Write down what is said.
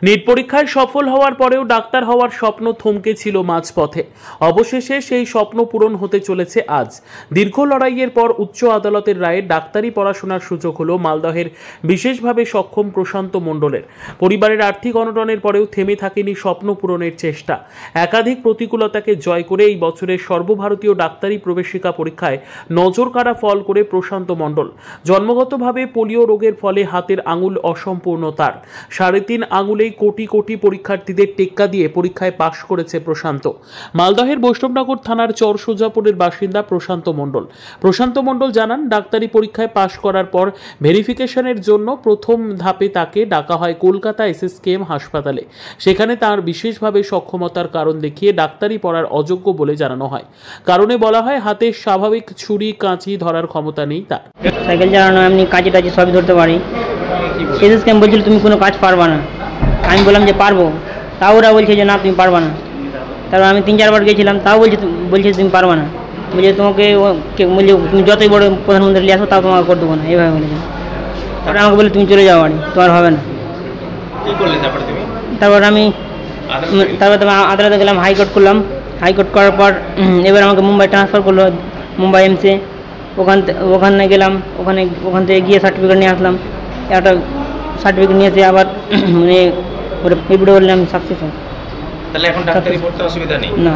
NEET পরীক্ষায় সফল হওয়ার পরেও ডাক্তার হওয়ার স্বপ্ন থমকে ছিল মাঝপথে। অবশেষে সেই স্বপ্ন পূরণ হতে চলেছে আজ। দীর্ঘ লড়াইয়ের পর উচ্চ আদালতের রায়ে ডাক্তারি পড়াশোনার সুযোগ হলো মালদহের বিশেষভাবে সক্ষম প্রশান্ত মণ্ডলের। পরিবারের আর্থিক অনটনের পরেও থেমে থাকেনি স্বপ্ন পূরণের চেষ্টা। একাধিক প্রতিকূলতাকে জয় করে এই বছরের সর্বভারতীয় ডাক্তারি প্রবেশিকা পরীক্ষায় নজরকাড়া ফল করে প্রশান্ত মণ্ডল। জন্মগতভাবে পোলিও রোগের ফলে হাতের আঙুল অসম্পূর্ণ তার। 3.5 আঙুলে কোটি কোটি পরীক্ষার্থীদের টেক্কা দিয়ে পরীক্ষায় পাশ করেছে প্রশান্ত। মালদহের বৈষ্ণবনগর থানার চরসোজাপুরের বাসিন্দা প্রশান্ত মণ্ডল জানান, ডাক্তারি পরীক্ষায় পাশ করার পর ভেরিফিকেশনের জন্য প্রথম ধাপে তাকে ডাকা হয় কলকাতা SSKM হাসপাতালে। সেখানে তার বিশেষভাবে সক্ষমতার কারণ দেখিয়ে ডাক্তারি পড়ার অযোগ্য বলে জানানো হয়। কারণে বলা হয় হাতে স্বাভাবিক ছুরি কাঁচি ধরার ক্ষমতা নেই তার। সাইকেল চালানো এমনি কাঁচি টাচি সবই ধরতে পারি। SSKM বলছিল তুমি কোনো কাজ পারবা না। আমি বললাম যে পারবো, তাও ওরা বলছে যে না তুমি পারবা না। তারপর আমি 3-4 বার গেছিলাম, তাও বলছে তুমি পারবা না। বলছে তোমাকে বলছে তুমি যতই বড় প্রধানমন্ত্রী নিয়ে আসো তাও তোমাকে করে দেবো না, এইভাবে বলেছে। তারপরে আমাকে বলে তুমি চলে যাও বাড়ি, তোমার হবে না। তারপর আমি আদালতে গেলাম, হাইকোর্ট করলাম। হাইকোর্ট করার পর এবার আমাকে মুম্বাই ট্রান্সফার করলো, মুম্বাই এমসে। ওখানে গেলাম, ওখান থেকে গিয়ে সার্টিফিকেট নিয়ে আসলাম। একটা সার্টিফিকেট নিয়েছে আবার মানে ওটা বললাম সাকসেস হয়। তাহলে এখন ডাক্তারি পড়তে অসুবিধা নেই? না।